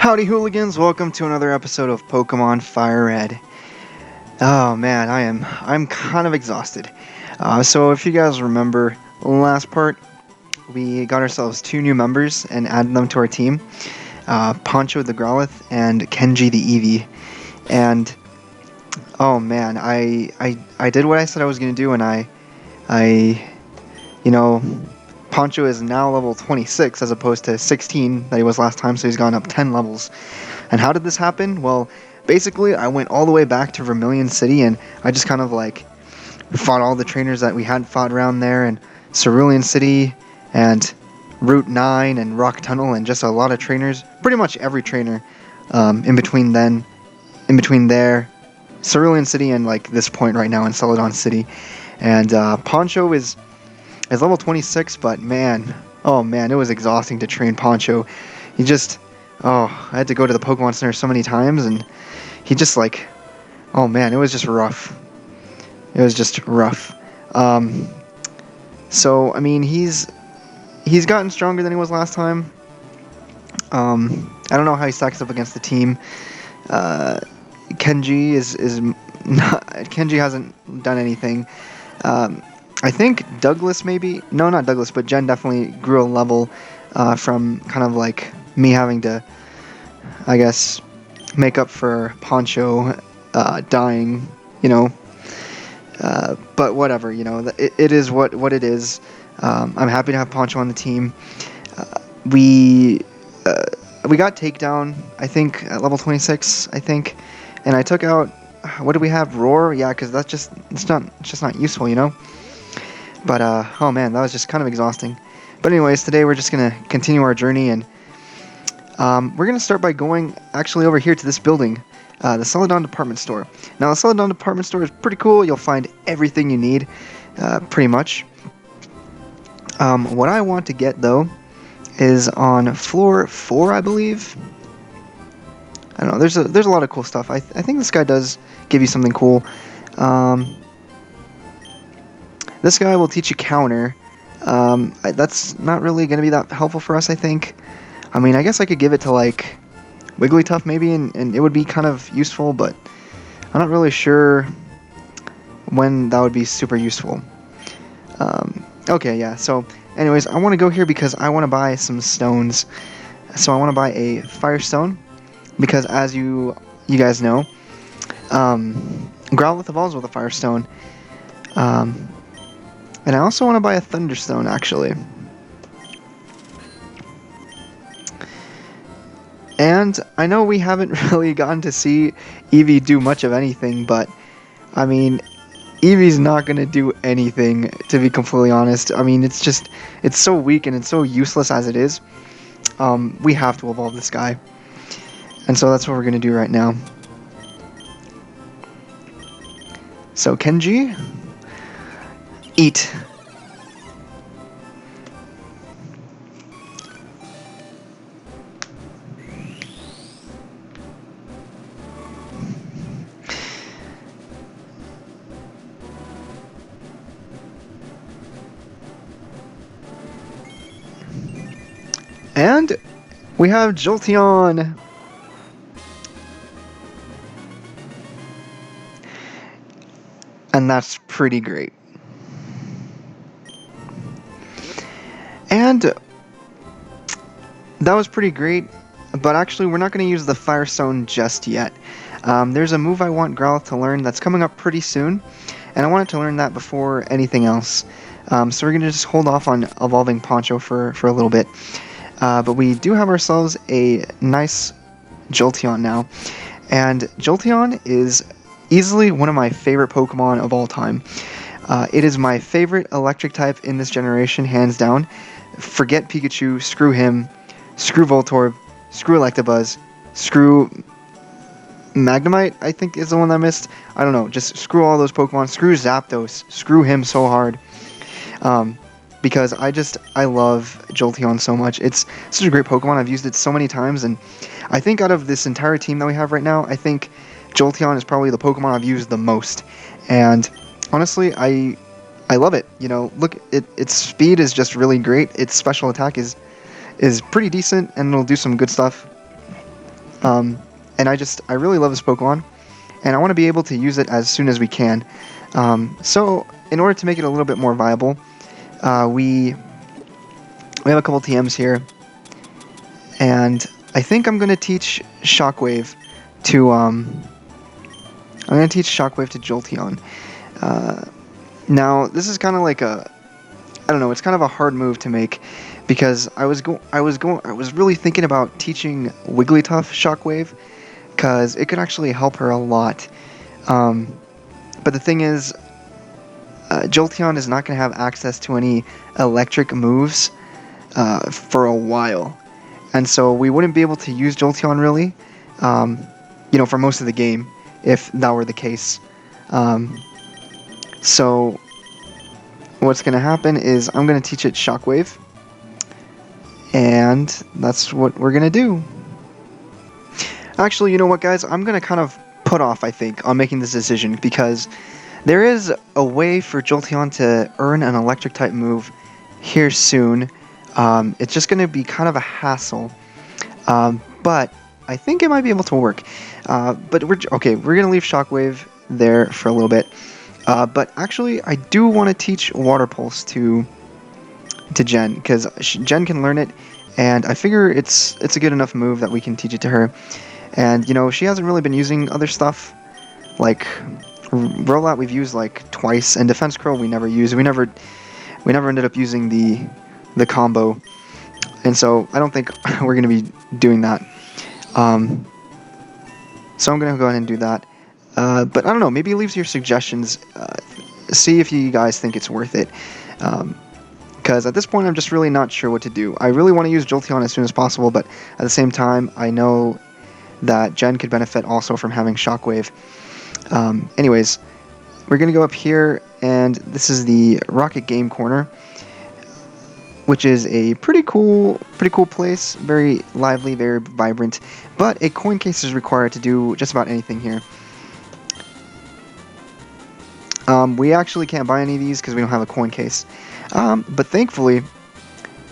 Howdy hooligans, welcome to another episode of Pokemon Firered. Oh man, I'm kind of exhausted. So if you guys remember last part, we got ourselves two new members and added them to our team. Poncho the Growlithe and Kenji the Eevee. And oh man, I did what I said I was gonna do, and I you know Poncho is now level 26 as opposed to 16 that he was last time, so he's gone up 10 levels. And how did this happen? Well, basically, I went all the way back to Vermilion City, and I just kind of like fought all the trainers that we had fought around there, and Cerulean City, and Route 9, and Rock Tunnel, and just a lot of trainers. Pretty much every trainer in between there, Cerulean City, and like this point right now in Celadon City. And Poncho is level 26, but man, oh man, it was exhausting to train Poncho. He just, oh, I had to go to the Pokemon Center so many times, and he just like, oh man, it was just rough. It was just rough. So I mean, he's gotten stronger than he was last time. I don't know how he stacks up against the team. Kenji is not, Kenji hasn't done anything. I think Douglas maybe, no, not Douglas, but Jen definitely grew a level from kind of like me having to, I guess, make up for Poncho dying, you know. But whatever, you know, it is what it is. I'm happy to have Poncho on the team. We got takedown, I think, at level 26, I think, and I took out. What do we have? Roar? Yeah, because it's just not useful, you know. But oh man, that was just kind of exhausting. But anyways, today we're just gonna continue our journey, and we're gonna start by going actually over here to this building, the Celadon Department Store. Now the Celadon Department Store is pretty cool. You'll find everything you need, pretty much. What I want to get though is on floor 4, I believe. I don't know. There's a lot of cool stuff. I think this guy does give you something cool. This guy will teach you counter. That's not really going to be that helpful for us, I think. I mean, I guess I could give it to, like, Wigglytuff maybe, and it would be kind of useful, but I'm not really sure when that would be super useful. Okay, yeah, so anyways, I want to go here because I want to buy some stones. So I want to buy a Firestone, because as you guys know, Growlithe evolves with a Firestone. And I also want to buy a Thunderstone, actually. And I know we haven't really gotten to see Eevee do much of anything, but, I mean, Eevee's not going to do anything, to be completely honest. I mean, it's so weak and it's so useless as it is. We have to evolve this guy. And so that's what we're going to do right now. So, Kenji, eat. And we have Jolteon. And that's pretty great. And that was pretty great, but actually we're not going to use the Firestone just yet. There's a move I want Growlithe to learn that's coming up pretty soon, and I want it to learn that before anything else. So we're going to just hold off on evolving Poncho for a little bit. But we do have ourselves a nice Jolteon now, and Jolteon is easily one of my favorite Pokemon of all time. It is my favorite electric type in this generation, hands down. Forget Pikachu, screw him, screw Voltorb, screw Electabuzz, screw Magnemite, I think is the one that I missed. I don't know, just screw all those Pokemon, screw Zapdos, screw him so hard. Because I love Jolteon so much. It's such a great Pokemon. I've used it so many times, and I think out of this entire team that we have right now, I think Jolteon is probably the Pokemon I've used the most. And honestly, I love it. You know, look, its speed is just really great. Its special attack is pretty decent, and it'll do some good stuff. And I really love this Pokemon, and I want to be able to use it as soon as we can. So in order to make it a little bit more viable, we have a couple TMs here, and I think I'm gonna teach Shockwave to Jolteon. Now this is kind of like I don't know, it's kind of a hard move to make because I was really thinking about teaching Wigglytuff Shockwave because it could actually help her a lot. But the thing is, Jolteon is not going to have access to any electric moves for a while, and so we wouldn't be able to use Jolteon really, for most of the game if that were the case. So what's going to happen is I'm going to teach it Shockwave, and that's what we're going to do. Actually, you know what, guys? I'm going to kind of put off, I think, on making this decision because there is a way for Jolteon to earn an electric-type move here soon. It's just going to be kind of a hassle, but I think it might be able to work. But we're going to leave Shockwave there for a little bit. But actually, I do want to teach Water Pulse to Jen, because Jen can learn it, and I figure it's a good enough move that we can teach it to her. And, she hasn't really been using other stuff, like Rollout we've used like twice, and Defense Curl we never used. We never ended up using the combo, and so I don't think we're going to be doing that. So I'm going to go ahead and do that. But I don't know, maybe leave your suggestions, see if you guys think it's worth it. Because at this point I'm just really not sure what to do. I really want to use Jolteon as soon as possible, but at the same time I know that Jen could benefit also from having Shockwave. Anyways, we're going to go up here, and this is the Rocket Game Corner, which is a pretty cool place, very lively, very vibrant, but a coin case is required to do just about anything here. We actually can't buy any of these because we don't have a coin case, but thankfully,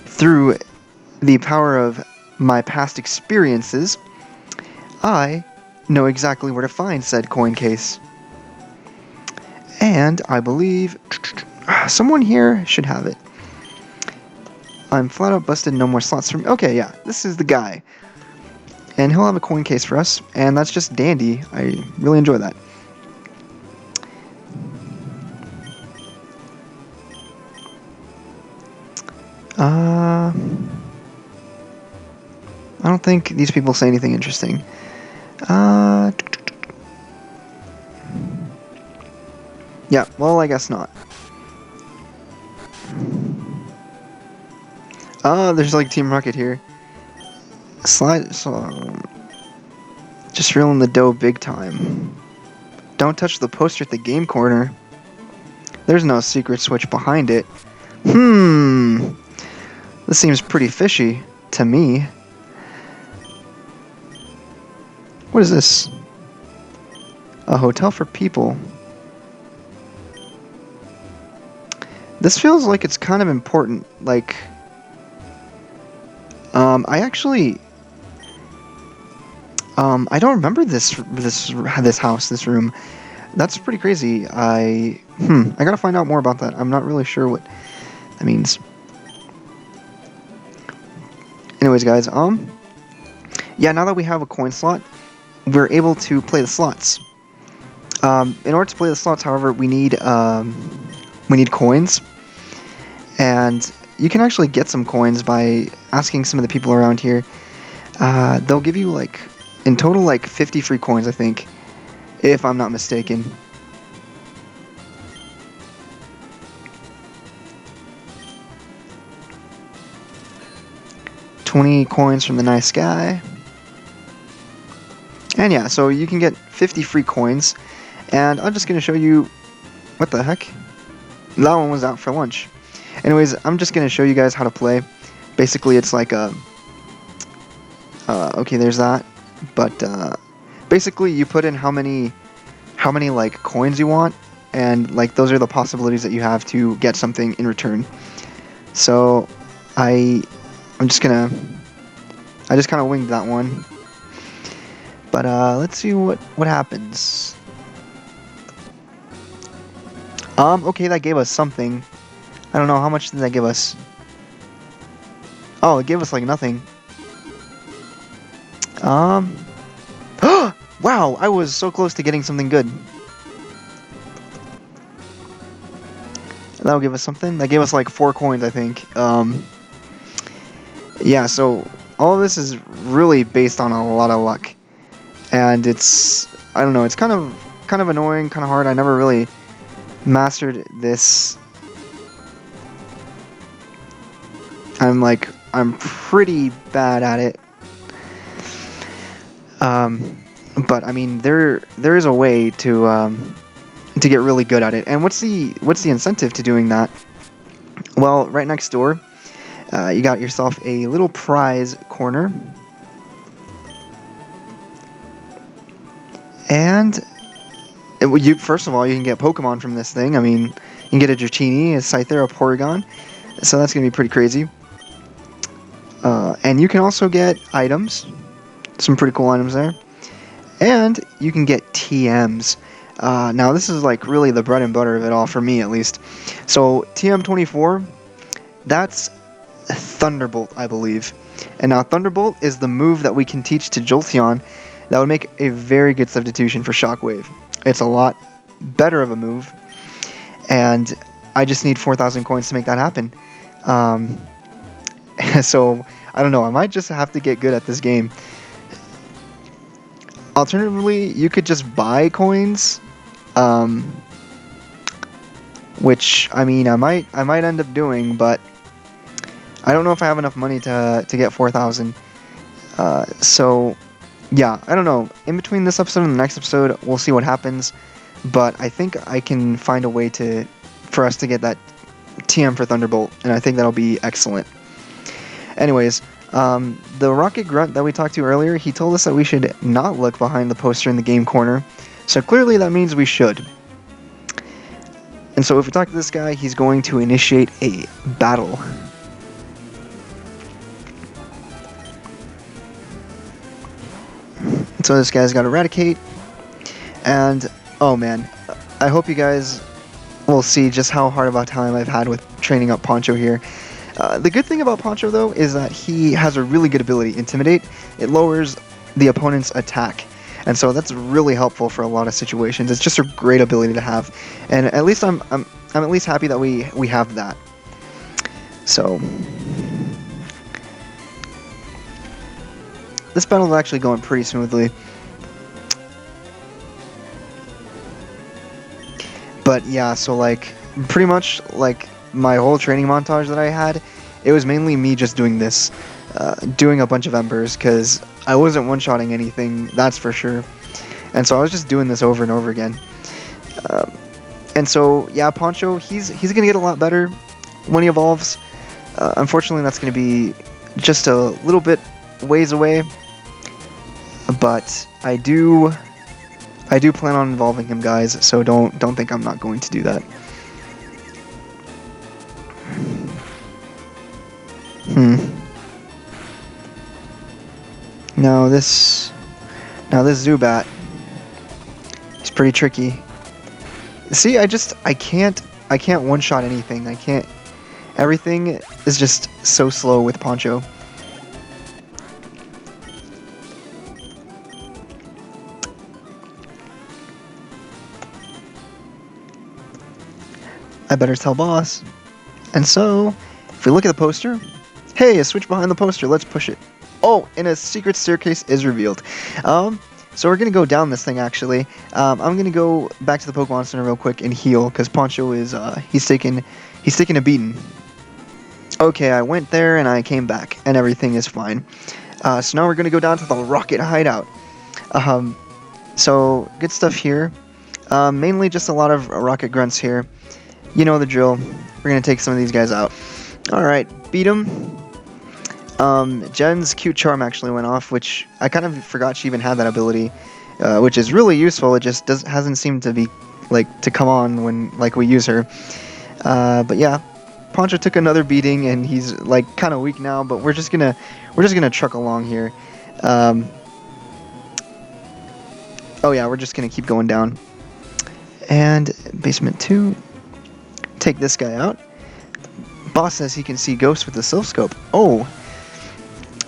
through the power of my past experiences, I know exactly where to find said coin case. And I believe someone here should have it. I'm flat out busted, no more slots for me. Okay, yeah, this is the guy. And he'll have a coin case for us, and that's just dandy. I really enjoy that. I don't think these people say anything interesting. Yeah, well, I guess not. There's like Team Rocket here. Just reeling the dough big time. Don't touch the poster at the game corner. There's no secret switch behind it. This seems pretty fishy to me. What is this? A hotel for people. This feels like it's kind of important. Like, I don't remember this house, this room. That's pretty crazy. I gotta find out more about that. I'm not really sure what that means. Anyways, guys, yeah, now that we have a coin slot, we're able to play the slots. In order to play the slots, however, we need coins, and you can actually get some coins by asking some of the people around here. They'll give you like, in total, like 50 free coins, I think, if I'm not mistaken. $20 coins from the nice guy. And yeah, so you can get 50 free coins, and I'm just going to show you, what the heck? That one was out for lunch. Anyways, I'm just going to show you guys how to play. Basically, it's like a, okay, there's that, but basically you put in how many like coins you want, and like those are the possibilities that you have to get something in return. So I just kind of winged that one. But let's see what happens. Okay, that gave us something. I don't know, how much did that give us? Oh, it gave us like nothing. Um, wow, I was so close to getting something good. That'll give us something. That gave us like 4 coins, I think. Yeah, so all of this is really based on a lot of luck, and I don't know, it's kind of annoying, kind of hard. I never really mastered this. I'm pretty bad at it. But I mean, there is a way to get really good at it. And what's the incentive to doing that? Well, right next door, you got yourself a little prize corner, and you first of all you can get Pokemon from this thing. I mean, you can get a Dratini, a Scyther, a Porygon, so that's gonna be pretty crazy. And you can also get items, some pretty cool items there. And you can get TMs. Now this is like really the bread and butter of it all for me at least. So TM24, that's Thunderbolt, I believe. And now Thunderbolt is the move that we can teach to Jolteon that would make a very good substitution for Shockwave. It's a lot better of a move, and I just need 4,000 coins to make that happen. Um, so I don't know. I might just have to get good at this game. Alternatively, you could just buy coins, um, which I mean I might end up doing, but I don't know if I have enough money to get 4,000. So yeah, I don't know. In between this episode and the next episode, we'll see what happens. But I think I can find a way for us to get that TM for Thunderbolt, and I think that'll be excellent. Anyways, the Rocket Grunt that we talked to earlier, he told us that we should not look behind the poster in the game corner. So clearly that means we should. And so if we talk to this guy, he's going to initiate a battle. So this guy's got Eradicate. And, oh man, I hope you guys will see just how hard of a time I've had with training up Poncho here. The good thing about Poncho, though, is that he has a really good ability, Intimidate. It lowers the opponent's attack, and so that's really helpful for a lot of situations. It's just a great ability to have, and at least I'm at least happy that we have that. So this battle is actually going pretty smoothly. But yeah, so like pretty much like my whole training montage that I had, it was mainly me just doing this, doing a bunch of embers, because I wasn't one-shotting anything, that's for sure. And so I was just doing this over and over again. And so yeah, Poncho, he's gonna get a lot better when he evolves. Unfortunately, that's gonna be just a little bit ways away. But I do plan on involving him, guys. So don't think I'm not going to do that. Now this Zubat, he's pretty tricky. See, I can't one-shot anything. I can't. Everything is just so slow with Poncho. I better tell boss. And so, if we look at the poster, hey, a switch behind the poster, let's push it. Oh, and a secret staircase is revealed. So we're gonna go down this thing actually. I'm gonna go back to the Pokemon Center real quick and heal, because Poncho is, he's taking a beating. Okay, I went there and I came back, and everything is fine. So now we're gonna go down to the Rocket Hideout. So, good stuff here. Mainly just a lot of Rocket Grunts here. You know the drill. We're gonna take some of these guys out. Alright, beat him. Jen's cute charm actually went off, which I kind of forgot she even had that ability, which is really useful. It just hasn't seemed to be to come on when we use her. But yeah, Poncho took another beating and he's kind of weak now. But we're just gonna truck along here. Oh yeah, we're just gonna keep going down. And basement 2. Take this guy out. Boss says he can see ghosts with the Sylph Scope. Oh,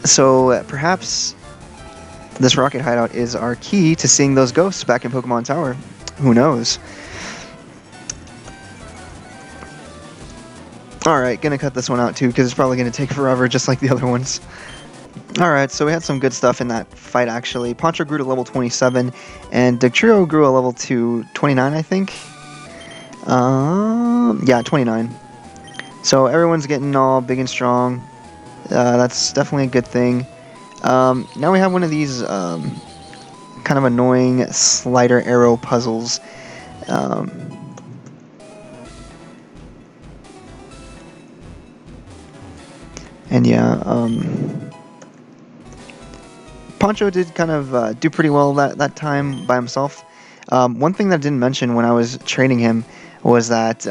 so perhaps this rocket hideout is our key to seeing those ghosts back in Pokemon Tower. Who knows? Alright, gonna cut this one out too, because it's probably gonna take forever, just like the other ones. Alright, so we had some good stuff in that fight, actually. Poncho grew to level 27, and Dugtrio grew a level to 29, I think? Yeah, 29. So everyone's getting all big and strong. That's definitely a good thing. Now we have one of these kind of annoying slider arrow puzzles. And yeah, Poncho did kind of do pretty well that time by himself. One thing that I didn't mention when I was training him was that,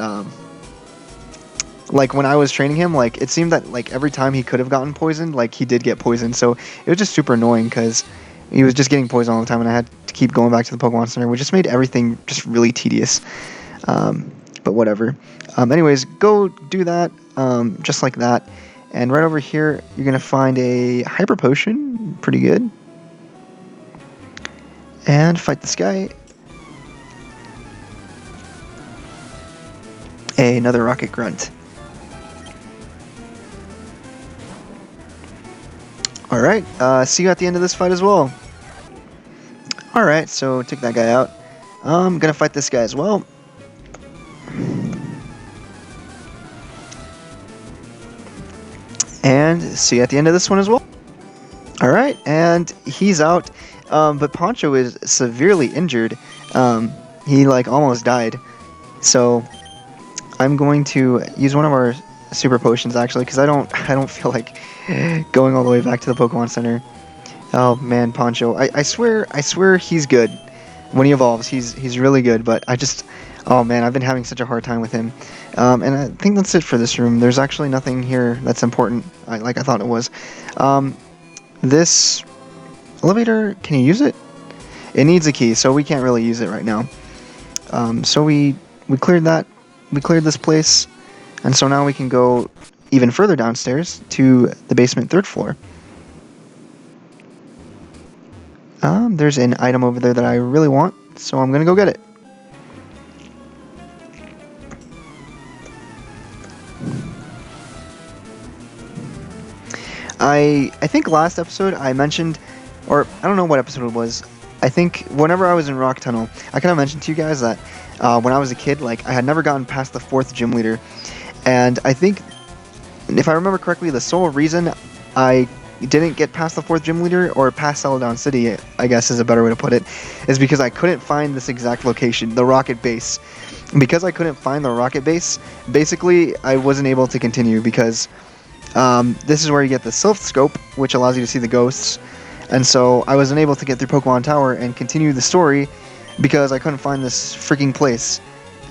like, when I was training him, like, it seemed that, like, every time he could have gotten poisoned, like, he did get poisoned. So it was just super annoying because he was just getting poisoned all the time, and I had to keep going back to the Pokemon Center, which just made everything just really tedious. But whatever. Anyways, go do that, just like that. And right over here, you're going to find a Hyper Potion. Pretty good. And fight this guy. Another Rocket Grunt. Alright, see you at the end of this fight as well. Alright, so take that guy out. I'm gonna fight this guy as well. And see you at the end of this one as well. Alright, and he's out. But Poncho is severely injured. He like almost died. So I'm going to use one of our super potions actually, because I don't feel like going all the way back to the Pokemon Center. Oh man, Poncho. I swear he's good. When he evolves, he's really good, but oh man, I've been having such a hard time with him. And I think that's it for this room. There's actually nothing here that's important, like I thought it was. This elevator, can you use it? It needs a key, so we can't really use it right now. So we cleared that. We cleared this place, and so now we can go even further downstairs to the basement 3rd floor. There's an item over there that I really want, so I'm gonna go get it. I think last episode I mentioned, or I don't know what episode it was. I think whenever I was in Rock Tunnel, I kind of mentioned to you guys that when I was a kid, like I had never gotten past the 4th gym leader, and I think, if I remember correctly, the sole reason I didn't get past the 4th gym leader, or past Celadon City, I guess is a better way to put it, is because I couldn't find this exact location, the rocket base. Because I couldn't find the rocket base, basically I wasn't able to continue, because this is where you get the Sylph Scope, which allows you to see the ghosts. And so I wasn't able to get through Pokemon Tower and continue the story because I couldn't find this freaking place.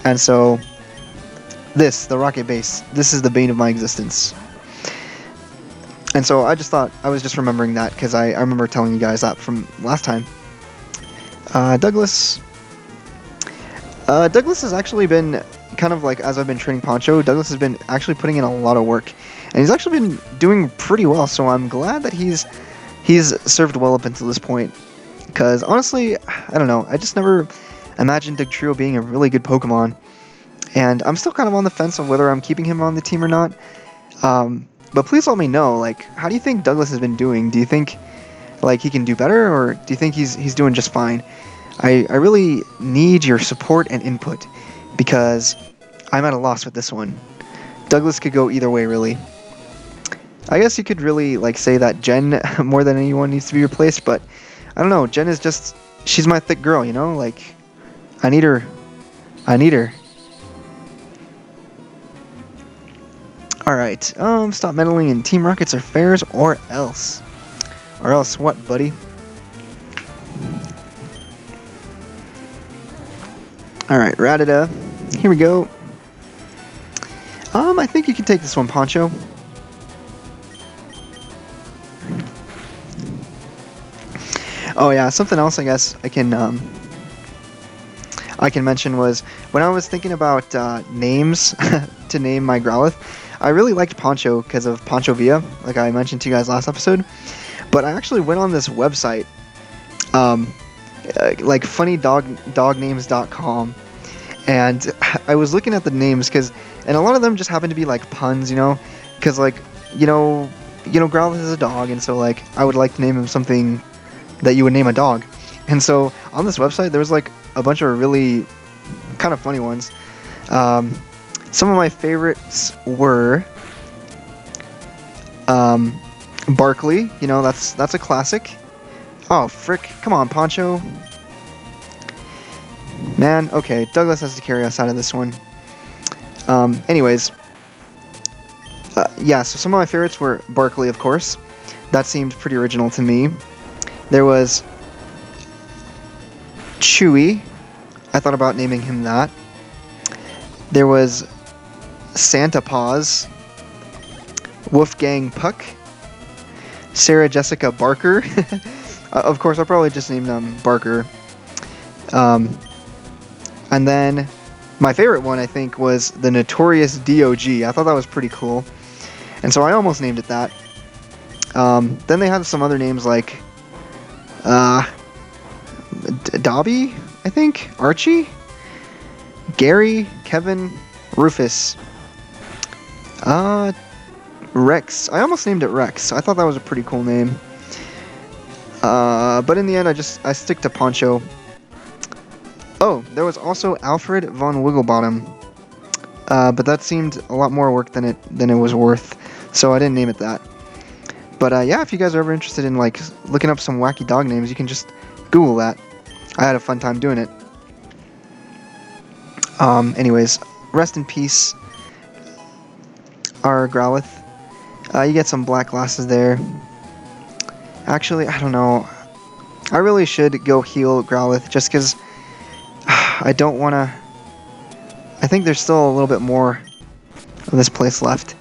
And so the rocket base, this is the bane of my existence. And so I just thought, I was just remembering that because I remember telling you guys that from last time. Douglas has actually been kind of like, as I've been training Poncho, Douglas has been actually putting in a lot of work. And he's actually been doing pretty well, so I'm glad that he's served well up until this point. Because honestly, I don't know, I just never imagined Dugtrio being a really good Pokemon. And I'm still kind of on the fence of whether I'm keeping him on the team or not. But please let me know, like, how do you think Douglas has been doing? Do you think, like, he can do better, or do you think he's doing just fine? I really need your support and input, because I'm at a loss with this one. Douglas could go either way, really. I guess you could really, like, say that Jen, more than anyone, needs to be replaced, but I don't know, Jen is just, she's my thick girl, you know? Like, I need her. I need her. Alright, stop meddling in Team Rocket's affairs, or else. Or else what, buddy? Alright, Rattata. Here we go. I think you can take this one, Poncho. Oh yeah, something else I guess I can I can mention was when I was thinking about names to name my Growlithe, I really liked Poncho because of Poncho Villa, like I mentioned to you guys last episode. But I actually went on this website, um, like funnydognames.com, and I was looking at the names and a lot of them just happen to be like puns, because like you know, Growlithe is a dog, and so like I would like to name him something that you would name a dog. And so on this website, there was like a bunch of really kind of funny ones. Um, some of my favorites were Barkley. That's a classic. Oh frick! Come on, Poncho. Man, okay. Douglas has to carry us out of this one. Anyways, yeah. So some of my favorites were Barkley, of course. That seemed pretty original to me. There was Chewy. I thought about naming him that. There was Santa Paws, Wolfgang Puck, Sarah Jessica Barker. Of course, I'll probably just name them Barker. And then my favorite one, I think, was the Notorious DOG. I thought that was pretty cool. And so I almost named it that. Then they had some other names like Dobby, I think, Archie, Gary, Kevin, Rufus, Rex. I almost named it Rex. I thought that was a pretty cool name. But in the end, I stick to Poncho. Oh, there was also Alfred von Wigglebottom, but that seemed a lot more work than it was worth, so I didn't name it that. But yeah, if you guys are ever interested in like looking up some wacky dog names, you can just Google that. I had a fun time doing it. Anyways, rest in peace, our Growlithe. You get some black glasses there. Actually, I don't know. I really should go heal Growlithe just because I don't want to. I think there's still a little bit more of this place left.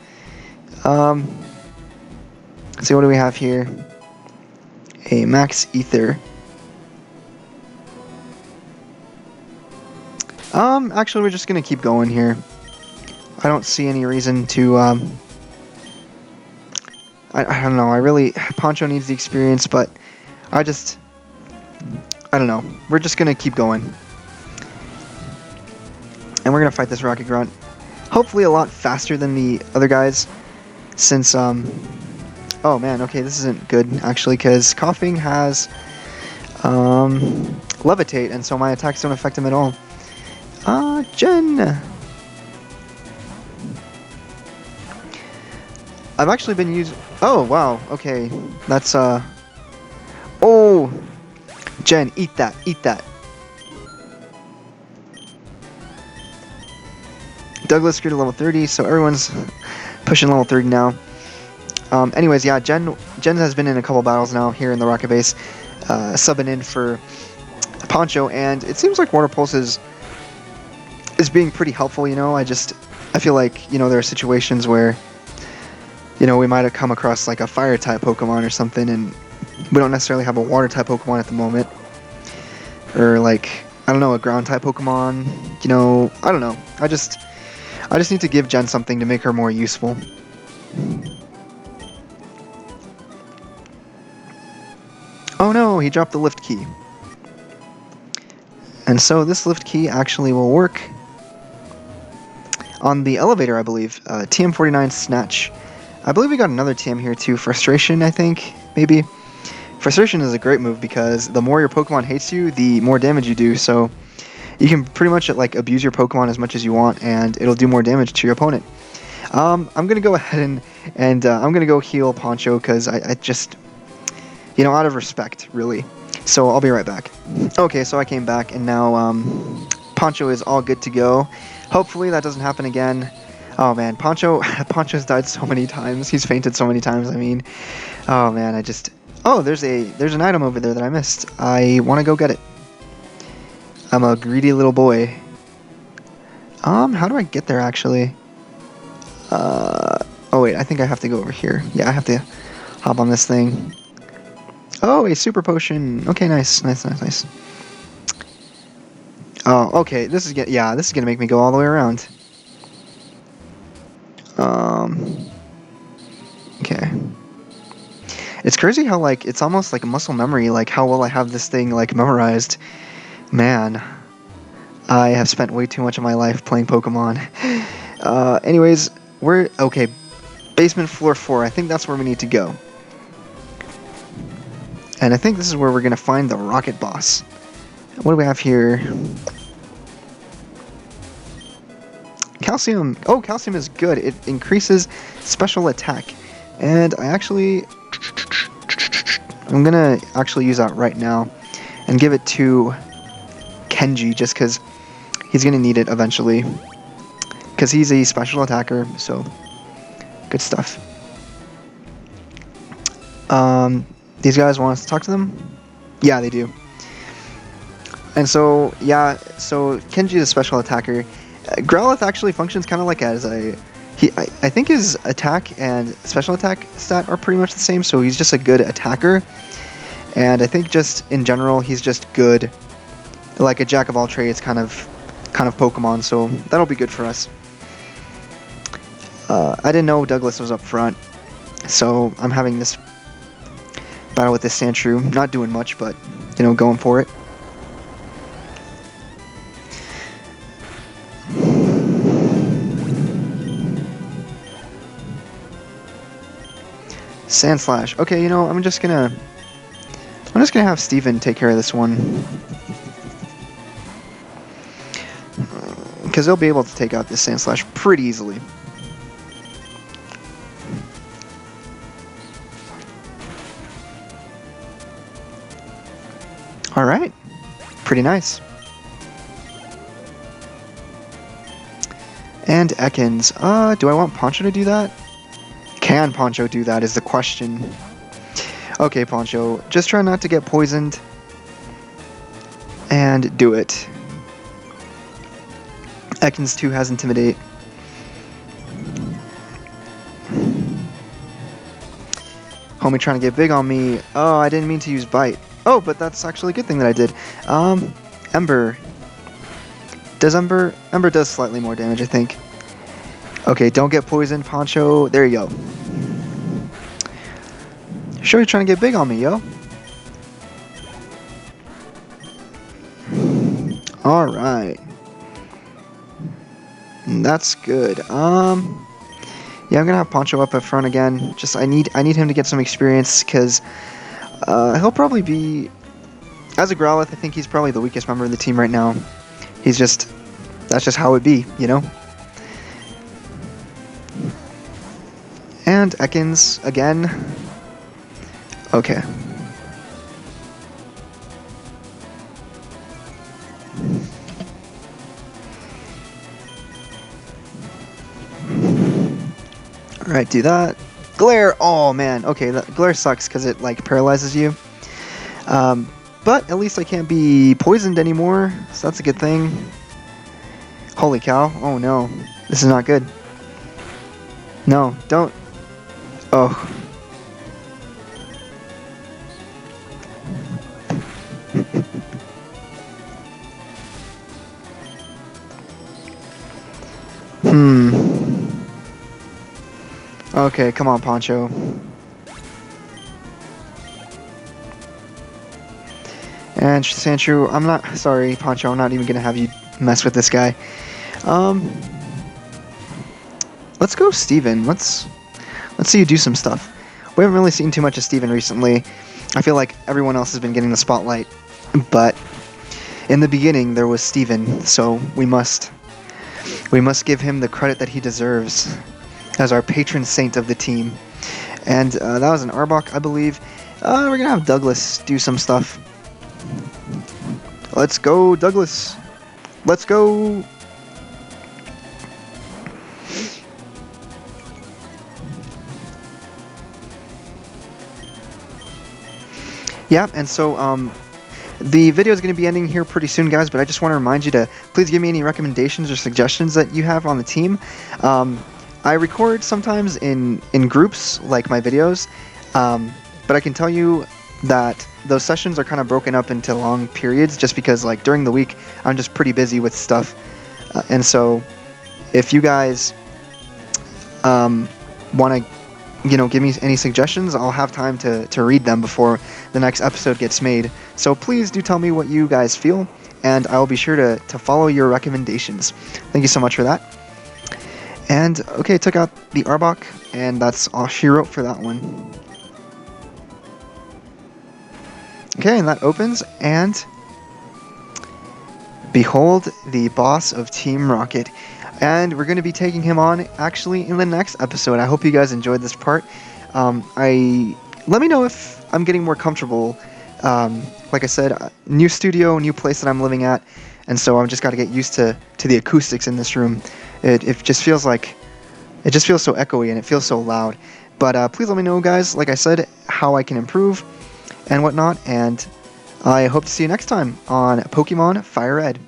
See, what do we have here? A max ether. Actually, we're just gonna keep going here. I don't see any reason to, I don't know, Poncho needs the experience, but I don't know. We're just gonna keep going. And we're gonna fight this Rocket Grunt. Hopefully a lot faster than the other guys, since, oh man, okay, this isn't good, actually, because Coughing has, Levitate, and so my attacks don't affect him at all. Jen! I've actually been using... Oh, wow, okay. That's, Oh! Jen, eat that, eat that. Douglas grew to level 30, so everyone's pushing level 30 now. Anyways, yeah, Jen has been in a couple battles now here in the Rocket Base, subbing in for Poncho, and it seems like Water Pulse is being pretty helpful, I feel like, there are situations where, we might have come across like a fire-type Pokemon or something, and we don't necessarily have a water-type Pokemon at the moment. Or like, I don't know, a ground-type Pokemon, I don't know. I just need to give Jen something to make her more useful. Oh no, he dropped the lift key. And so this lift key actually will work on the elevator, I believe. TM49 Snatch. I believe we got another TM here too. Frustration, I think, maybe. Frustration is a great move because the more your Pokemon hates you, the more damage you do. So you can pretty much like abuse your Pokemon as much as you want, and it'll do more damage to your opponent. I'm gonna go ahead and I'm gonna go heal Poncho because I just, out of respect, really. So I'll be right back. Okay, so I came back, and now Poncho is all good to go. Hopefully that doesn't happen again. Oh man, Poncho's died so many times. He's fainted so many times. I mean, oh man, oh, there's an item over there that I missed. I want to go get it. I'm a greedy little boy. How do I get there actually? Oh wait, I think I have to go over here. Yeah, I have to hop on this thing. Oh, a super potion. Okay, nice. Oh, okay. This is gonna make me go all the way around. Okay. It's crazy how like it's almost like a muscle memory, like how well I have this thing like memorized. Man, I have spent way too much of my life playing Pokemon. Anyways, we're okay. Basement floor 4. I think that's where we need to go. And I think this is where we're gonna find the rocket boss. What do we have here? Calcium. Oh, calcium is good. It increases special attack. And I'm gonna actually use that right now and give it to Kenji just because he's gonna need it eventually. Because he's a special attacker, so good stuff. These guys want us to talk to them? Yeah, they do. And so, yeah, so Kenji is a special attacker. Growlithe actually functions kind of like as I think his attack and special attack stat are pretty much the same, so he's just a good attacker. And I think just in general, he's just good, like a jack of all trades kind of Pokemon, so that'll be good for us. I didn't know Douglas was up front, so I'm having this battle with this Sandshrew. Not doing much, but, you know, going for it. Sandslash. Okay, you know, I'm just gonna have Steven take care of this one. Because they'll be able to take out this Sandslash pretty easily. Alright. Pretty nice. And Ekans. Do I want Poncho to do that? Can Poncho do that is the question. Okay, Poncho. Just try not to get poisoned. And do it. Ekans 2 has Intimidate. Homie trying to get big on me. Oh, I didn't mean to use Bite. Oh, but that's actually a good thing that I did. Ember. Does Ember does slightly more damage, I think. Okay, don't get poisoned, Poncho. There you go. Sure, you're trying to get big on me, yo. Alright. That's good. Yeah, I'm gonna have Poncho up front again. Just I need him to get some experience because he'll probably be, as a Growlithe, I think he's probably the weakest member of the team right now. That's just how it be, you know? And Ekans again. Okay. Alright, do that. Glare! Oh man, okay, Glare sucks because it like paralyzes you. But at least I can't be poisoned anymore, so that's a good thing. Holy cow, oh no. This is not good. No, don't. Oh. Okay, come on, Poncho. And Sandshrew, I'm not sorry, Poncho. I'm not even gonna have you mess with this guy. Let's go, Steven. Let's see you do some stuff. We haven't really seen too much of Steven recently. I feel like everyone else has been getting the spotlight, but in the beginning there was Steven, so we must give him the credit that he deserves as our patron saint of the team. And that was an Arbok, I believe. We're gonna have Douglas do some stuff. Let's go, Douglas. Let's go. Yeah, and so the video is going to be ending here pretty soon, guys, but I just want to remind you to please give me any recommendations or suggestions that you have on the team. I record sometimes in groups, like my videos, but I can tell you that those sessions are kind of broken up into long periods, just because like during the week I'm just pretty busy with stuff, and so if you guys want to give me any suggestions, I'll have time to read them before the next episode gets made. So please do tell me what you guys feel, and I'll be sure to follow your recommendations. Thank you so much for that. And okay, took out the Arbok, and that's all she wrote for that one. Okay, and that opens, and behold the boss of Team Rocket. And we're going to be taking him on actually in the next episode. I hope you guys enjoyed this part. Let me know if I'm getting more comfortable. Like I said, new studio, new place that I'm living at, and so I've just got to get used to the acoustics in this room. It just feels so echoey and it feels so loud. But please let me know, guys, like I said, how I can improve and whatnot. And I hope to see you next time on Pokemon Firered.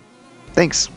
Thanks.